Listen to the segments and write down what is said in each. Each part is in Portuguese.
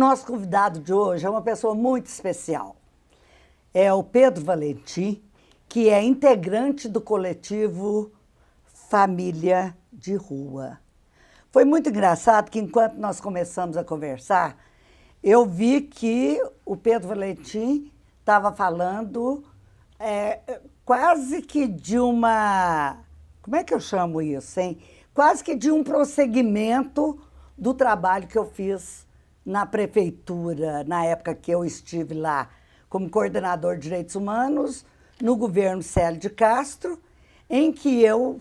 nosso convidado de hoje é uma pessoa muito especial. É o Pedro Valentim, que é integrante do coletivo Família de Rua. Foi muito engraçado que, enquanto nós começamos a conversar, eu vi que o Pedro Valentim estava falando quase que de uma... Como é que eu chamo isso, hein? Quase que de um prosseguimento do trabalho que eu fiz na prefeitura, na época que eu estive lá como coordenador de direitos humanos, no governo Célio de Castro, em que eu,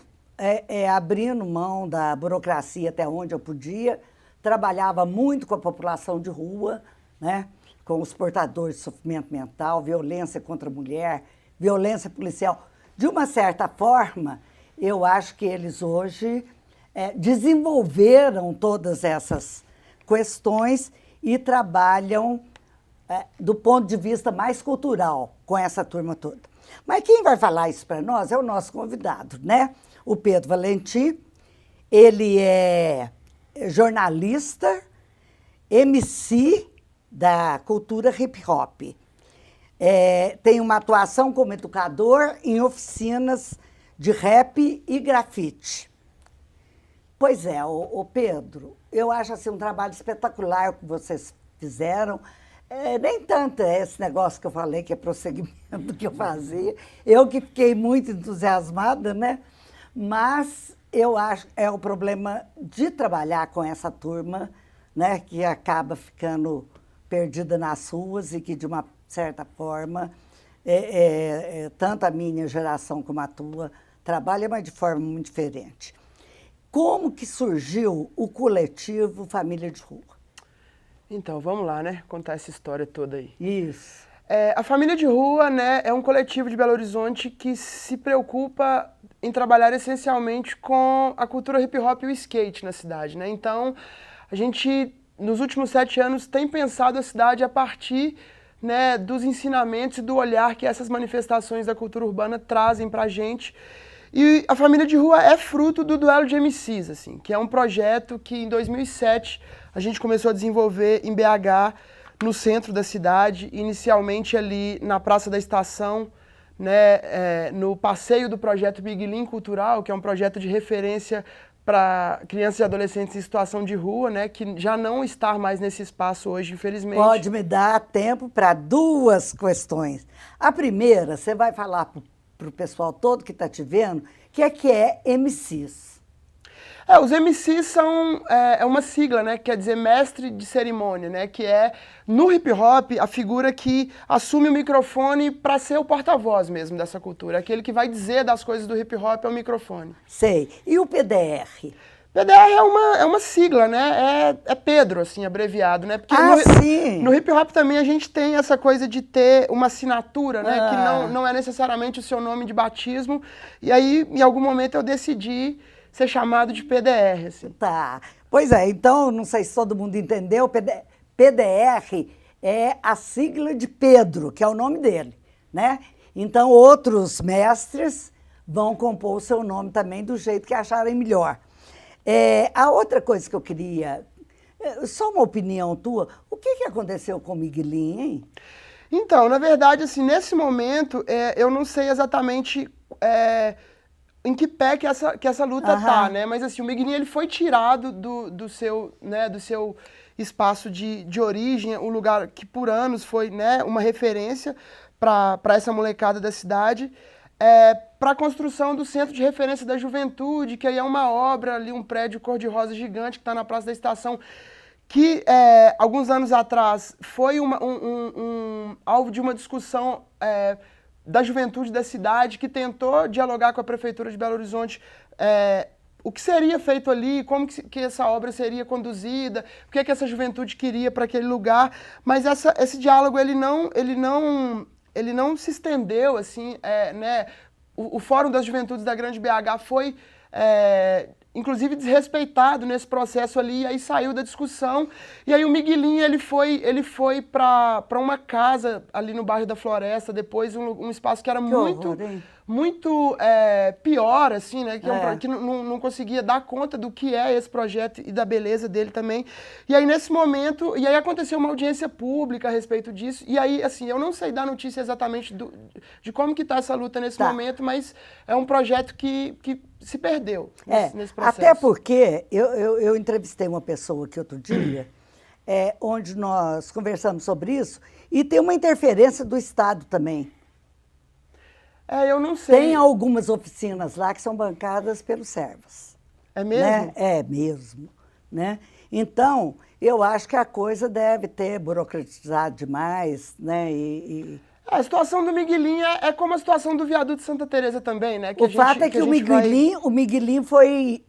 abrindo mão da burocracia até onde eu podia, trabalhava muito com a população de rua, né? Com os portadores de sofrimento mental, violência contra a mulher, violência policial. De uma certa forma, eu acho que eles hoje desenvolveram todas essas questões e trabalham do ponto de vista mais cultural com essa turma toda. Mas quem vai falar isso para nós é o nosso convidado, né? O Pedro Valentim. Ele é jornalista, MC da cultura hip hop. Tem uma atuação como educador em oficinas de rap e grafite. Pois é, ô Pedro, eu acho assim, um trabalho espetacular que vocês fizeram. Nem tanto esse negócio que eu falei, que é prosseguimento que eu fazia. Eu que fiquei muito entusiasmada, né? Mas eu acho que é o problema de trabalhar com essa turma, né? Que acaba ficando perdida nas ruas e que, de uma certa forma, tanto a minha geração como a tua trabalha, mas de forma muito diferente. Como que surgiu o coletivo Família de Rua? Então, vamos lá, né? Contar essa história toda aí. Isso. A Família de Rua, né, é um coletivo de Belo Horizonte que se preocupa em trabalhar essencialmente com a cultura hip hop e o skate na cidade, né? Então, a gente, nos últimos 7 anos, tem pensado a cidade a partir, né, dos ensinamentos e do olhar que essas manifestações da cultura urbana trazem pra gente. E a Família de Rua é fruto do Duelo de MCs, assim, que é um projeto que em 2007 a gente começou a desenvolver em BH, no centro da cidade, inicialmente ali na Praça da Estação, né, no passeio do projeto Big Lean Cultural, que é um projeto de referência para crianças e adolescentes em situação de rua, né, que já não está mais nesse espaço hoje, infelizmente. Pode me dar tempo para 2 questões. A primeira, você vai falar para o pessoal todo que está te vendo, que é MCs. Os MCs são uma sigla, né, que quer dizer mestre de cerimônia, né, que é, no hip hop, a figura que assume o microfone para ser o porta-voz mesmo dessa cultura, aquele que vai dizer das coisas do hip hop é o microfone. Sei. E o PDR? PDR é uma sigla, né? É Pedro, assim, abreviado, né? Porque sim! No hip hop também a gente tem essa coisa de ter uma assinatura, né? Que não é necessariamente o seu nome de batismo. E aí, em algum momento, eu decidi ser chamado de PDR, assim. Tá. Pois é, então, não sei se todo mundo entendeu, PDR é a sigla de Pedro, que é o nome dele, né? Então, outros mestres vão compor o seu nome também do jeito que acharem melhor. A outra coisa que eu queria, só uma opinião tua, o que aconteceu com o Miguelinho, hein? Então, na verdade, assim, nesse momento, eu não sei exatamente em que pé que essa luta tá, né? Mas assim, o Miguelinho, ele foi tirado do seu espaço de origem, um lugar que por anos foi, né, uma referência para essa molecada da cidade, para a construção do Centro de Referência da Juventude, que aí é uma obra ali, um prédio cor-de-rosa gigante que está na Praça da Estação, que alguns anos atrás foi um alvo de uma discussão da juventude da cidade, que tentou dialogar com a Prefeitura de Belo Horizonte o que seria feito ali, como que essa obra seria conduzida, o que essa juventude queria para aquele lugar, mas esse diálogo ele não se estendeu, assim, né? O Fórum das Juventudes da Grande BH foi, inclusive, desrespeitado nesse processo ali, e aí saiu da discussão, e aí o Miguelinho, ele foi para uma casa ali no bairro da Floresta, depois um espaço que era muito pior, assim, né? Que não conseguia dar conta do que é esse projeto e da beleza dele também. E aí, nesse momento, aconteceu uma audiência pública a respeito disso. E aí, assim, eu não sei dar notícia exatamente de como que está essa luta nesse momento, mas é um projeto que se perdeu nesse processo. Até porque eu entrevistei uma pessoa aqui outro dia, onde nós conversamos sobre isso, e tem uma interferência do Estado também. Eu não sei. Tem algumas oficinas lá que são bancadas pelos servos. É mesmo? Né? É mesmo. Né? Então, eu acho que a coisa deve ter burocratizado demais, né? A situação do Miguelinho é como a situação do viaduto de Santa Teresa também, né? O fato é que o Miguelinho foi,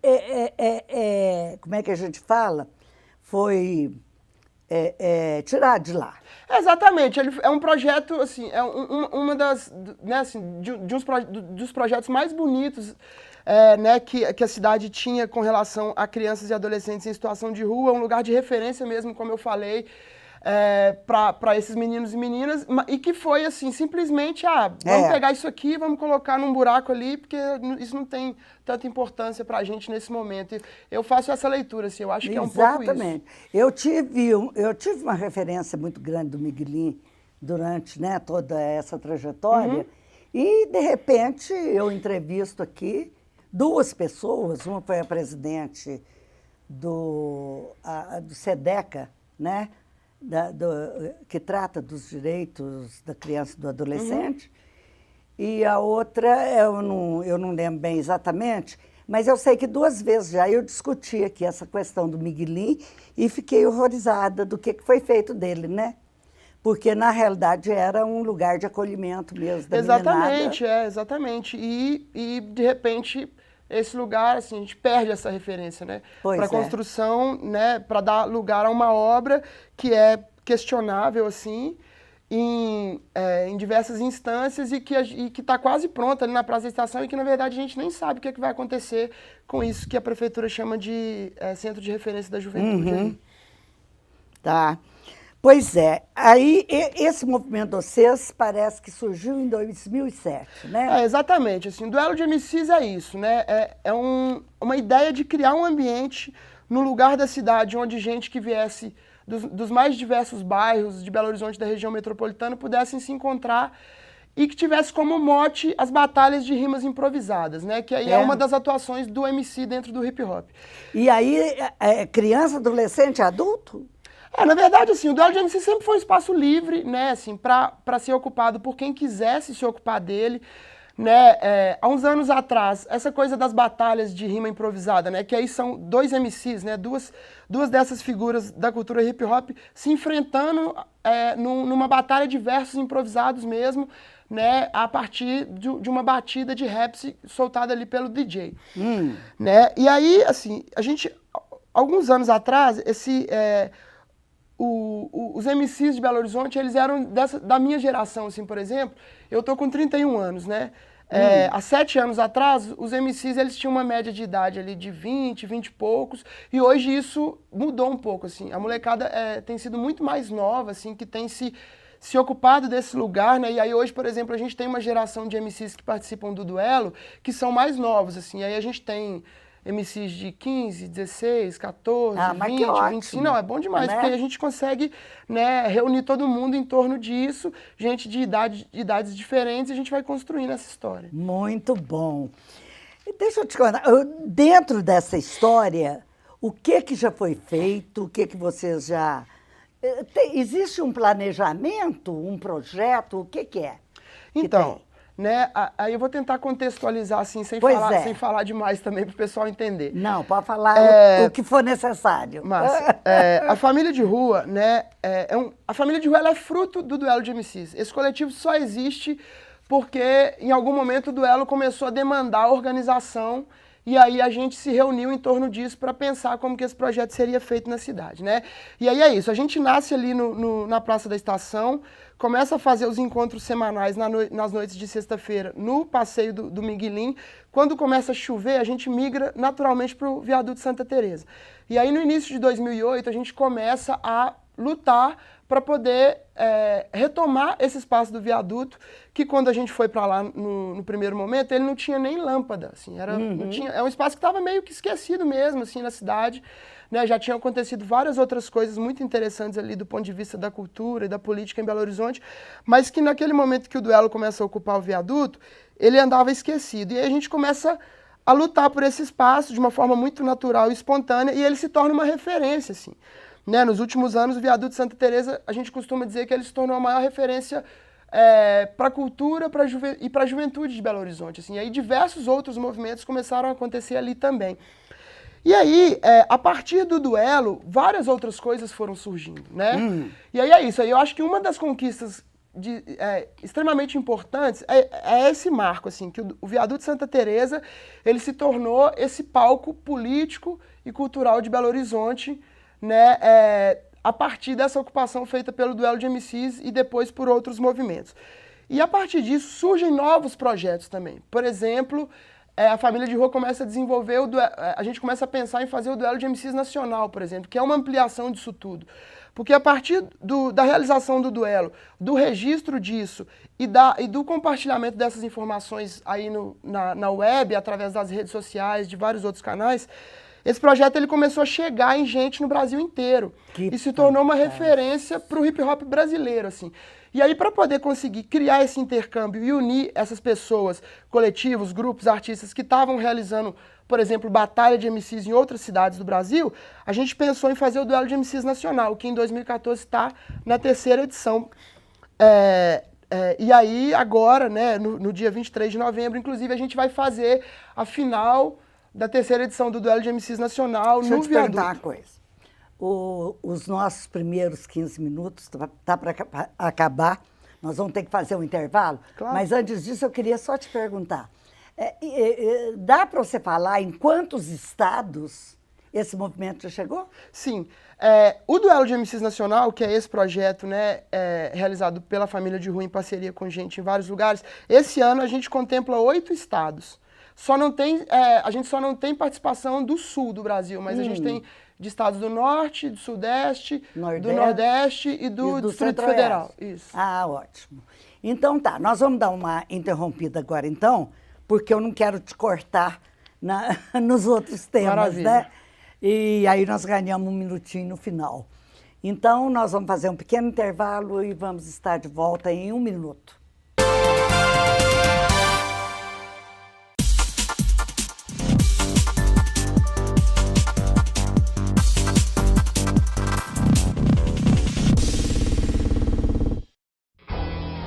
como é que a gente fala? Foi tirado de lá. Exatamente, ele é um projeto, assim, uma das, né, assim, dos projetos mais bonitos, né, que a cidade tinha com relação a crianças e adolescentes em situação de rua, um lugar de referência mesmo, como eu falei, para esses meninos e meninas, e que foi assim, simplesmente, vamos pegar isso aqui, vamos colocar num buraco ali, porque isso não tem tanta importância para a gente nesse momento. Eu faço essa leitura, assim, eu acho que é um pouco isso. Exatamente. Eu tive uma referência muito grande do Miguelinho durante, né, toda essa trajetória, e, de repente, eu entrevisto aqui duas pessoas, uma foi a presidente do SEDECA, né, que trata dos direitos da criança e do adolescente, e a outra, eu não lembro bem exatamente, mas eu sei que 2 vezes já eu discuti aqui essa questão do Miguelinho e fiquei horrorizada do que foi feito dele, né? Porque, na realidade, era um lugar de acolhimento mesmo da Exatamente, meninada. Exatamente. E, de repente, esse lugar, assim, a gente perde essa referência, né? Para construção, né? Para dar lugar a uma obra que é questionável, assim, em diversas instâncias e que está quase pronta ali na Praça da Estação e que, na verdade, a gente nem sabe o que vai acontecer com isso que a Prefeitura chama de Centro de Referência da Juventude. Tá. Pois é. Aí, esse movimento de vocês parece que surgiu em 2007, né? Exatamente. Assim, o Duelo de MCs é isso, né? Uma ideia de criar um ambiente no lugar da cidade onde gente que viesse dos mais diversos bairros de Belo Horizonte, da região metropolitana, pudessem se encontrar e que tivesse como mote as batalhas de rimas improvisadas, né? Que aí é uma das atuações do MC dentro do hip hop. E aí, criança, adolescente, adulto? Na verdade, assim, o Duelo de MC sempre foi um espaço livre, né, assim, para ser ocupado por quem quisesse se ocupar dele, né, há uns anos atrás, essa coisa das batalhas de rima improvisada, né, que aí são 2 MCs, né, duas dessas figuras da cultura hip hop se enfrentando numa batalha de versos improvisados mesmo, né, a partir de uma batida de rap soltada ali pelo DJ, né, e aí, assim, a gente, alguns anos atrás, os MCs de Belo Horizonte, eles eram da minha geração, assim, por exemplo. Eu tô com 31 anos, né? Há 7 anos atrás, os MCs, eles tinham uma média de idade ali de 20 e poucos, e hoje isso mudou um pouco, assim. A molecada tem sido muito mais nova, assim, que tem se ocupado desse lugar, né? E aí hoje, por exemplo, a gente tem uma geração de MCs que participam do duelo, que são mais novos, assim. E aí a gente tem MCs de 15, 16, 14, 20, 25. Não, é bom demais, né? Porque a gente consegue, né, reunir todo mundo em torno disso, gente de idades diferentes, e a gente vai construindo essa história. Muito bom. Deixa eu te contar, dentro dessa história, o que já foi feito, o que vocês já... Existe um planejamento, um projeto, o que é? Então, né, aí eu vou tentar contextualizar assim, sem falar demais também para o pessoal entender. Não, pode falar o que for necessário. Massa. A família de rua, né, a família de rua, ela é fruto do Duelo de MCs. Esse coletivo só existe porque em algum momento o duelo começou a demandar organização e aí a gente se reuniu em torno disso para pensar como que esse projeto seria feito na cidade, né? E aí é isso, a gente nasce ali na Praça da Estação, começa a fazer os encontros semanais nas noites de sexta-feira no passeio do Miguelinho. Quando começa a chover, a gente migra naturalmente para o viaduto Santa Teresa. E aí no início de 2008 a gente começa a lutar para poder retomar esse espaço do viaduto, que quando a gente foi para lá no primeiro momento, ele não tinha nem lâmpada, assim, não tinha, é um espaço que estava meio que esquecido mesmo, assim, na cidade, né? Já tinham acontecido várias outras coisas muito interessantes ali do ponto de vista da cultura e da política em Belo Horizonte, mas que naquele momento que o Duelo começa a ocupar o viaduto, ele andava esquecido, e aí a gente começa a lutar por esse espaço de uma forma muito natural e espontânea, e ele se torna uma referência, assim. Né, nos últimos anos, o viaduto Santa Teresa, a gente costuma dizer que ele se tornou a maior referência para a cultura e para a juventude de Belo Horizonte. Assim, e aí diversos outros movimentos começaram a acontecer ali também. E aí, a partir do Duelo, várias outras coisas foram surgindo. Né? E aí é isso. Aí eu acho que uma das conquistas extremamente importantes é esse marco, assim, que o viaduto Santa Teresa ele se tornou esse palco político e cultural de Belo Horizonte, né, a partir dessa ocupação feita pelo Duelo de MCs e depois por outros movimentos. E a partir disso surgem novos projetos também. Por exemplo, a família de rua começa a desenvolver, a gente começa a pensar em fazer o Duelo de MCs nacional, por exemplo, que é uma ampliação disso tudo. Porque a partir da realização do duelo, do registro disso e do compartilhamento dessas informações aí na web, através das redes sociais, de vários outros canais, esse projeto ele começou a chegar em gente no Brasil inteiro e se tornou uma referência para o hip hop brasileiro, assim. E aí, para poder conseguir criar esse intercâmbio e unir essas pessoas, coletivos, grupos, artistas que estavam realizando, por exemplo, batalha de MCs em outras cidades do Brasil, a gente pensou em fazer o Duelo de MCs Nacional, que em 2014 está na 3ª edição. E aí, agora, né, no dia 23 de novembro, inclusive, a gente vai fazer a final da 3ª edição do Duelo de MCs Nacional no Viaduto. Deixa eu te perguntar uma coisa. Os nossos primeiros 15 minutos tá para acabar. Nós vamos ter que fazer um intervalo. Claro. Mas antes disso, eu queria só te perguntar. Dá para você falar em quantos estados esse movimento já chegou? Sim. O Duelo de MCs Nacional, que é esse projeto, né, realizado pela família de rua em parceria com gente em vários lugares, esse ano a gente contempla 8 estados. A gente só não tem participação do sul do Brasil, mas a gente tem de estados do norte, do sudeste, do nordeste e do Distrito Federal. Isso. Ah, ótimo. Então tá, nós vamos dar uma interrompida agora então, porque eu não quero te cortar nos outros temas, Maravilha. Né? E aí nós ganhamos um minutinho no final. Então nós vamos fazer um pequeno intervalo e vamos estar de volta em 1 minuto.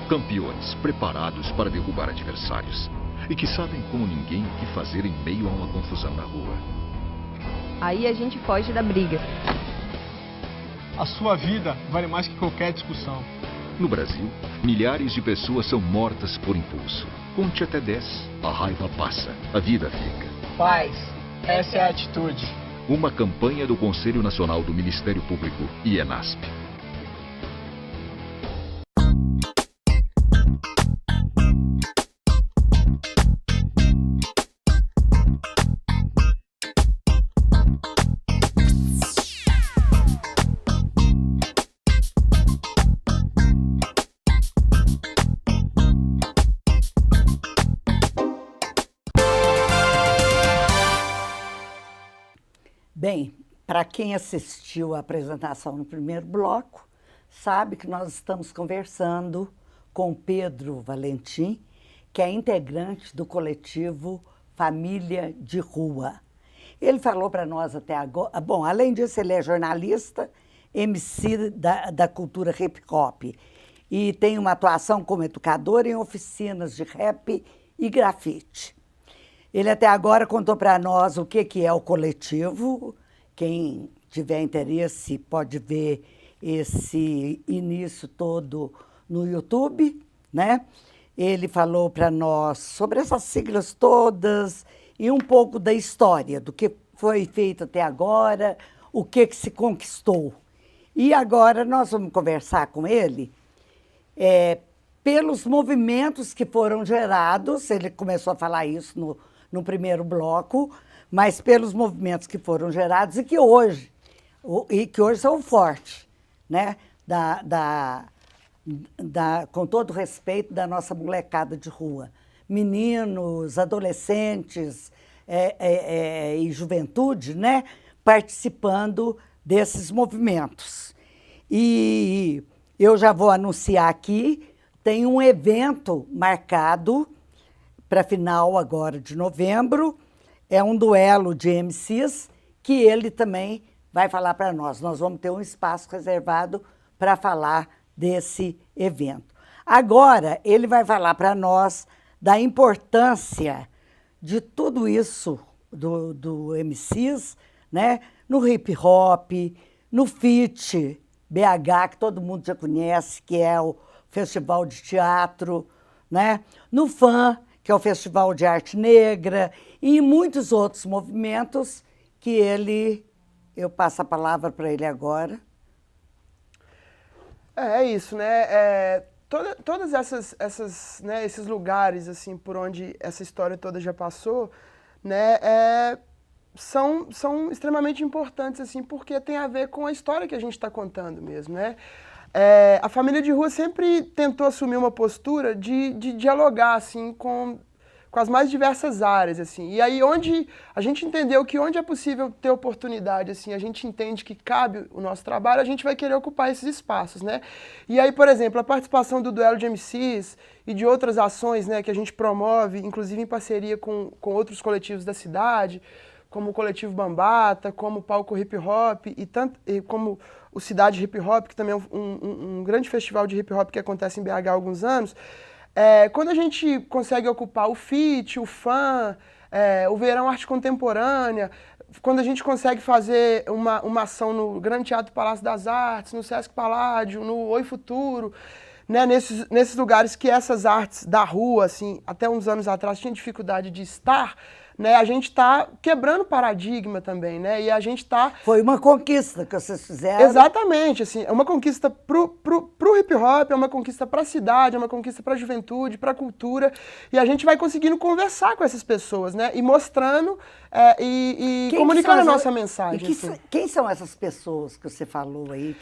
Campeões preparados para derrubar adversários e que sabem como ninguém o que fazer em meio a uma confusão na rua. Aí a gente foge da briga. A sua vida vale mais que qualquer discussão. No Brasil, milhares de pessoas são mortas por impulso. Conte até 10. A raiva passa, a vida fica. Paz, essa é a atitude. Uma campanha do Conselho Nacional do Ministério Público e ENASP. Bem, para quem assistiu à apresentação no primeiro bloco, sabe que nós estamos conversando com Pedro Valentim, que é integrante do coletivo Família de Rua. Ele falou para nós até agora... Bom, além disso, ele é jornalista, MC da cultura hip-hop e tem uma atuação como educador em oficinas de rap e grafite. Ele até agora contou para nós o que é o coletivo. Quem tiver interesse pode ver esse início todo no YouTube, né? Ele falou para nós sobre essas siglas todas e um pouco da história, do que foi feito até agora, o que se conquistou. E agora nós vamos conversar com ele pelos movimentos que foram gerados. Ele começou a falar isso no primeiro bloco, mas pelos movimentos que foram gerados e que hoje são fortes, né? Com todo respeito da nossa molecada de rua. Meninos, adolescentes e juventude, né? Participando desses movimentos. E eu já vou anunciar aqui, tem um evento marcado para final agora de novembro, é um duelo de MCs, que ele também vai falar para nós. Nós vamos ter um espaço reservado para falar desse evento. Agora, ele vai falar para nós da importância de tudo isso do MCs, né? No hip hop, no FIT BH, que todo mundo já conhece, que é o Festival de Teatro, né? No FAN, que é o Festival de Arte Negra, e em muitos outros movimentos que eu passo a palavra para ele agora. É isso, né? Todas essas, né, esses lugares assim por onde essa história toda já passou, né, são extremamente importantes assim, porque tem a ver com a história que a gente está contando mesmo, né? A família de rua sempre tentou assumir uma postura de dialogar assim com as mais diversas áreas, assim. E aí onde a gente entendeu que onde é possível ter oportunidade, assim, a gente entende que cabe o nosso trabalho, a gente vai querer ocupar esses espaços, né? E aí, por exemplo, a participação do Duelo de MCs e de outras ações, né, que a gente promove, inclusive em parceria com outros coletivos da cidade, como o Coletivo Bambata, como o Palco Hip Hop e como o Cidade Hip Hop, que também é um grande festival de hip hop que acontece em BH há alguns anos. Quando a gente consegue ocupar o FIT, o FAN, o Verão Arte Contemporânea, quando a gente consegue fazer uma ação no Grande Teatro Palácio das Artes, no Sesc Paládio, no Oi Futuro, né, nesses lugares que essas artes da rua, assim, até uns anos atrás, tinham dificuldade de estar, né, a gente está quebrando paradigma também, né, e a gente está... Foi uma conquista que vocês fizeram. Exatamente, assim, é uma conquista pro hip hop, é uma conquista para a cidade, é uma conquista para a juventude, para a cultura, e a gente vai conseguindo conversar com essas pessoas, né, e mostrando e comunicando a nossa mensagem. Assim. Quem são essas pessoas que você falou aí?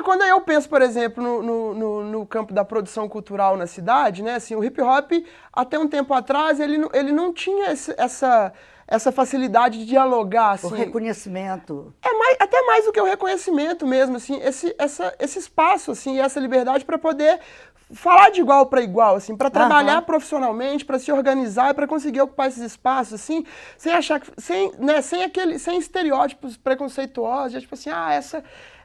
Quando eu penso, por exemplo, no campo da produção cultural na cidade, né, assim, o hip hop, até um tempo atrás, ele não tinha essa facilidade de dialogar, assim. O reconhecimento. Até mais do que o reconhecimento mesmo, assim, esse espaço, assim, essa liberdade para poder falar de igual para igual, assim, para trabalhar profissionalmente, para se organizar, para conseguir ocupar esses espaços, assim, sem achar que, sem estereótipos preconceituosos, tipo assim,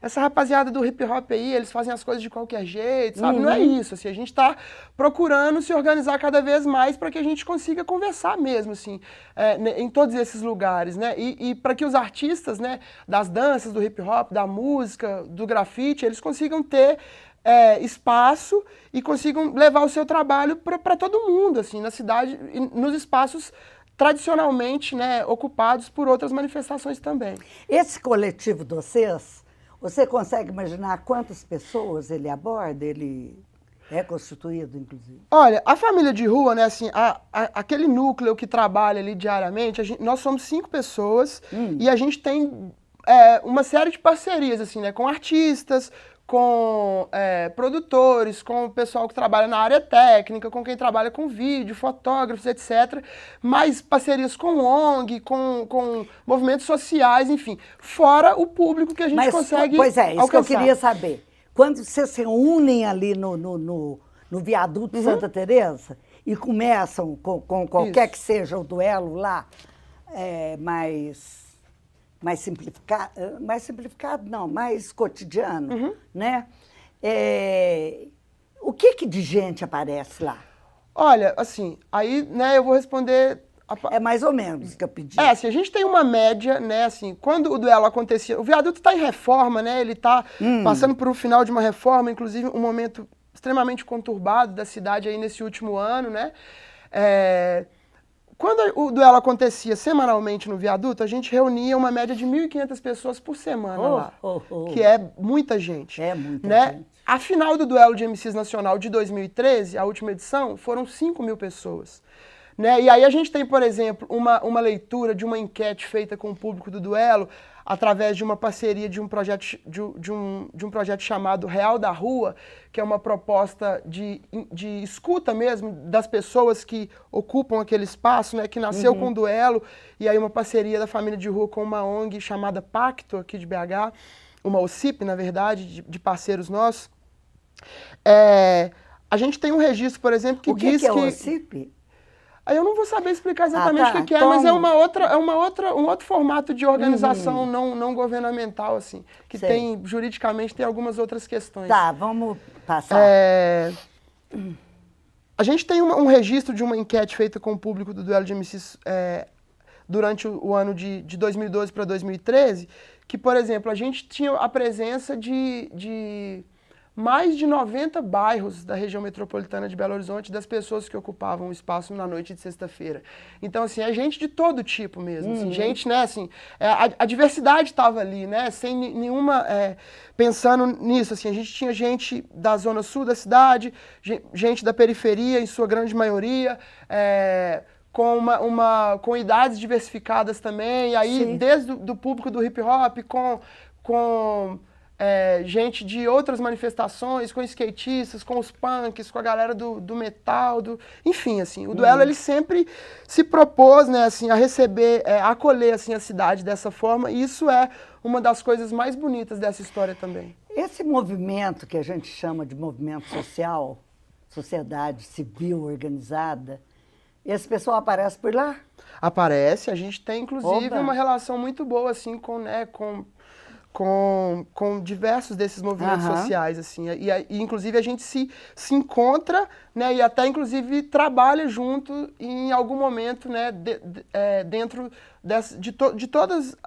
essa rapaziada do hip hop aí, eles fazem as coisas de qualquer jeito, sabe? Não é isso, assim, a gente está procurando se organizar cada vez mais para que a gente consiga conversar mesmo, assim, em todos esses lugares, né? E para que os artistas, né, das danças, do hip hop, da música, do grafite, eles consigam ter espaço e consigam levar o seu trabalho para todo mundo, assim, na cidade, nos espaços tradicionalmente, né, ocupados por outras manifestações também. Esse coletivo de vocês, você consegue imaginar quantas pessoas ele aborda? Ele é constituído, inclusive? Olha, a família de rua, né, assim, aquele núcleo que trabalha ali diariamente, nós somos 5 pessoas e a gente tem uma série de parcerias, assim, né, com artistas, com produtores, com o pessoal que trabalha na área técnica, com quem trabalha com vídeo, fotógrafos, etc. Mais parcerias com ONG, com movimentos sociais, enfim. Fora o público que a gente consegue Pois é, isso alcançar. que eu queria saber. Quando vocês se unem ali no viaduto Santa Teresa e começam com qualquer que seja o duelo lá, mais simplificado não, mais cotidiano, né? O que de gente aparece lá? Olha, assim, aí, né, eu vou responder... É mais ou menos o que eu pedi. Assim, a gente tem uma média, né, assim, quando o duelo acontecia... O viaduto está em reforma, né, ele está passando por um final de uma reforma, inclusive um momento extremamente conturbado da cidade aí nesse último ano, né? Quando o duelo acontecia semanalmente no viaduto, a gente reunia uma média de 1.500 pessoas por semana lá, que é muita gente. É muita gente. A final do Duelo de MCs Nacional de 2013, a última edição, foram 5.000 pessoas. né? E aí a gente tem, por exemplo, uma leitura de uma enquete feita com o público do Duelo, através de uma parceria de um projeto chamado Real da Rua, que é uma proposta de escuta mesmo das pessoas que ocupam aquele espaço, né, que nasceu com o Duelo, e aí uma parceria da família de rua com uma ONG chamada Pacto, aqui de BH, uma OCIP, na verdade, de parceiros nossos. A gente tem um registro, por exemplo, que diz que... O que é o OCIP? Aí eu não vou saber explicar exatamente o que é, então... mas é um outro formato de organização não governamental, assim, que tem, juridicamente, tem algumas outras questões. Tá, vamos passar. A gente tem um registro de uma enquete feita com o público do Duelo de MCs durante o ano de 2012 para 2013, que, por exemplo, a gente tinha a presença de mais de 90 bairros da região metropolitana de Belo Horizonte, das pessoas que ocupavam o espaço na noite de sexta-feira. Então, assim, é gente de todo tipo mesmo. Assim, gente, né, assim, a diversidade estava ali, né, sem nenhuma... pensando nisso, assim, a gente tinha gente da zona sul da cidade, gente da periferia, em sua grande maioria, com idades diversificadas também, e aí desde do público do hip-hop, com gente de outras manifestações, com skatistas, com os punks, com a galera do metal, enfim, assim, o Duelo ele sempre se propôs, né, assim, a receber, a acolher, assim, a cidade dessa forma, e isso é uma das coisas mais bonitas dessa história também. Esse movimento que a gente chama de movimento social, sociedade civil organizada, esse pessoal aparece por lá? Aparece, a gente tem, inclusive, uma relação muito boa, assim, com diversos desses movimentos sociais, assim, e inclusive a gente se encontra, né, e até inclusive trabalha junto em algum momento, né, dentro de todas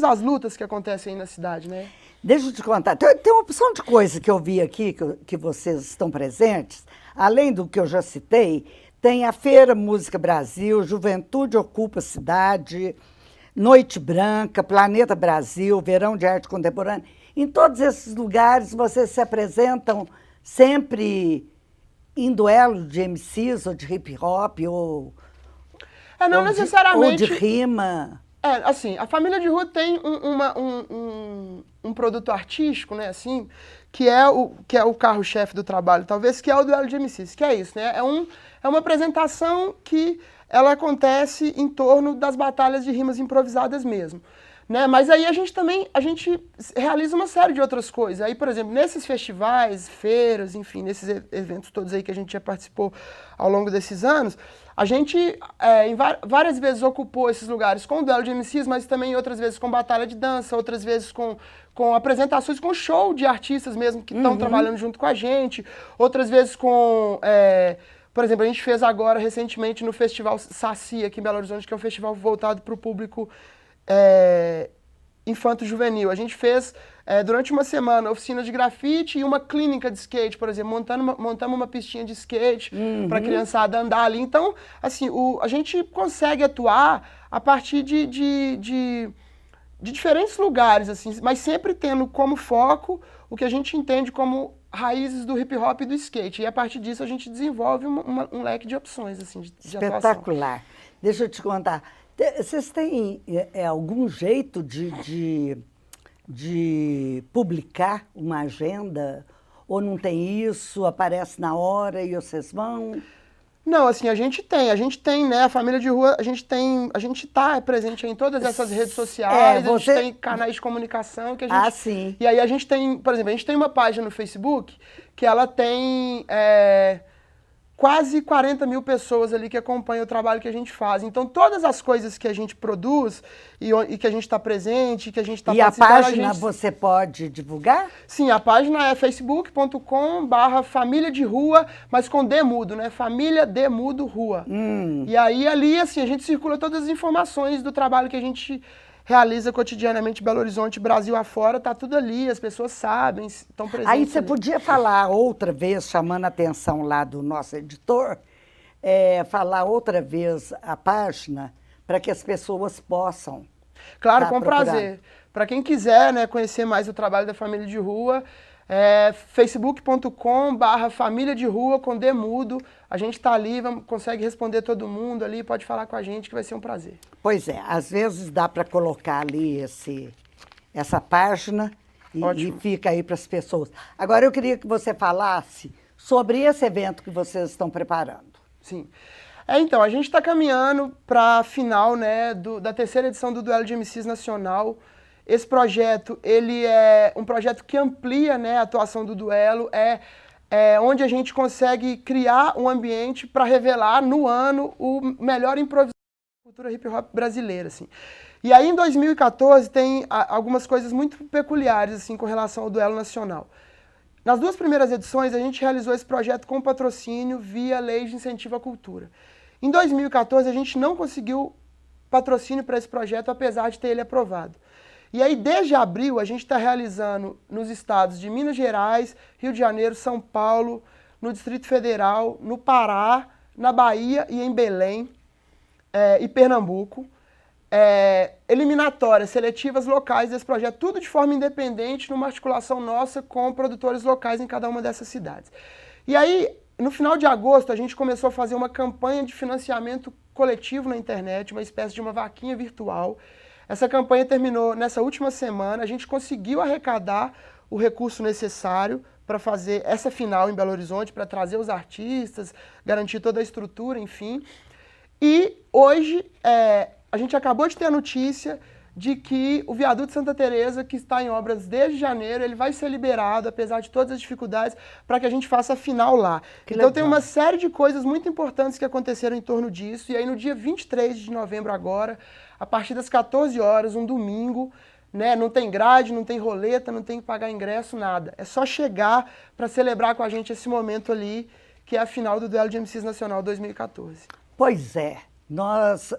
as lutas que acontecem aí na cidade, né. Deixa eu te contar, tem uma opção de coisa que eu vi aqui, que vocês estão presentes, além do que eu já citei, tem a Feira Música Brasil, Juventude Ocupa a Cidade, Noite Branca, Planeta Brasil, Verão de Arte Contemporânea. Em todos esses lugares, vocês se apresentam sempre em duelo de MCs, ou de hip-hop, ou necessariamente... ou de rima. Assim, a família de rua tem um produto artístico, né, assim, que é o carro-chefe do trabalho, talvez, que é o duelo de MCs, que é isso, né? É uma apresentação que ela acontece em torno das batalhas de rimas improvisadas mesmo, né? Mas aí a gente realiza uma série de outras coisas. Aí, por exemplo, nesses festivais, feiras, enfim, nesses eventos todos aí que a gente já participou ao longo desses anos, a gente várias vezes ocupou esses lugares com o duelo de MCs, mas também outras vezes com batalha de dança, outras vezes com apresentações, com show de artistas mesmo que estão trabalhando junto com a gente, outras vezes com... por exemplo, a gente fez agora, recentemente, no Festival Saci, aqui em Belo Horizonte, que é um festival voltado para o público infanto-juvenil. A gente fez, durante uma semana, oficina de grafite e uma clínica de skate, por exemplo, montamos uma pistinha de skate para a criançada andar ali. Então, assim, a gente consegue atuar a partir de diferentes lugares, assim, mas sempre tendo como foco o que a gente entende como raízes do hip-hop e do skate. E a partir disso a gente desenvolve um leque de opções, assim, de espetacular. Atuação. Deixa eu te contar. Vocês têm algum jeito de publicar uma agenda? Ou não tem isso, aparece na hora e vocês vão? Não, assim, a gente tem, né, a família de rua, a gente tá presente em todas essas redes sociais, a gente tem canais de comunicação que a gente... sim. E aí a gente tem, por exemplo, a gente tem uma página no Facebook que ela tem quase 40 mil pessoas ali que acompanham o trabalho que a gente faz. Então, todas as coisas que a gente produz e que a gente está presente, que a gente está participando... E a página você pode divulgar? Sim, a página é facebook.com/família de rua, mas com D mudo, né? Família D mudo rua. E aí, ali, assim, a gente circula todas as informações do trabalho que a gente realiza cotidianamente em Belo Horizonte, Brasil afora, tá tudo ali, as pessoas sabem, estão presentes. Aí você podia falar outra vez, chamando a atenção lá do nosso editor, falar outra vez a página para que as pessoas possam. Claro, com prazer. Para quem quiser, né, conhecer mais o trabalho da família de rua, facebook.com/família de rua com D mudo. A gente tá ali, consegue responder todo mundo ali, pode falar com a gente que vai ser um prazer. Pois é, às vezes dá para colocar ali essa página e fica aí para as pessoas. Agora eu queria que você falasse sobre esse evento que vocês estão preparando. Sim. Então, a gente está caminhando para a final, né, da terceira edição do Duelo de MCs Nacional. Esse projeto, ele é um projeto que amplia, né, a atuação do duelo, onde a gente consegue criar um ambiente para revelar no ano o melhor improvisador da cultura hip hop brasileira, assim. E aí, em 2014, tem algumas coisas muito peculiares, assim, com relação ao Duelo Nacional. Nas 2 primeiras edições, a gente realizou esse projeto com patrocínio via Lei de Incentivo à Cultura. Em 2014, a gente não conseguiu patrocínio para esse projeto, apesar de ter ele aprovado. E aí, desde abril, a gente está realizando nos estados de Minas Gerais, Rio de Janeiro, São Paulo, no Distrito Federal, no Pará, na Bahia e em Belém e Pernambuco. Eliminatórias, seletivas locais desse projeto, tudo de forma independente, numa articulação nossa com produtores locais em cada uma dessas cidades. E aí, no final de agosto, a gente começou a fazer uma campanha de financiamento coletivo na internet, uma espécie de uma vaquinha virtual. Essa campanha terminou nessa última semana, a gente conseguiu arrecadar o recurso necessário para fazer essa final em Belo Horizonte, para trazer os artistas, garantir toda a estrutura, enfim. E hoje, a gente acabou de ter a notícia de que o Viaduto Santa Teresa, que está em obras desde janeiro, ele vai ser liberado, apesar de todas as dificuldades, para que a gente faça a final lá. Então tem uma série de coisas muito importantes que aconteceram em torno disso, e aí no dia 23 de novembro agora, a partir das 14 horas, um domingo, né, não tem grade, não tem roleta, não tem que pagar ingresso, nada. É só chegar para celebrar com a gente esse momento ali, que é a final do Duelo de MCs Nacional 2014. Pois é. Nós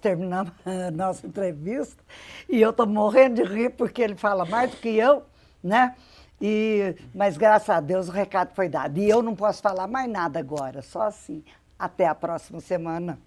terminamos a nossa entrevista e eu estou morrendo de rir porque ele fala mais do que eu, né? Mas graças a Deus o recado foi dado. E eu não posso falar mais nada agora, só assim. Até a próxima semana.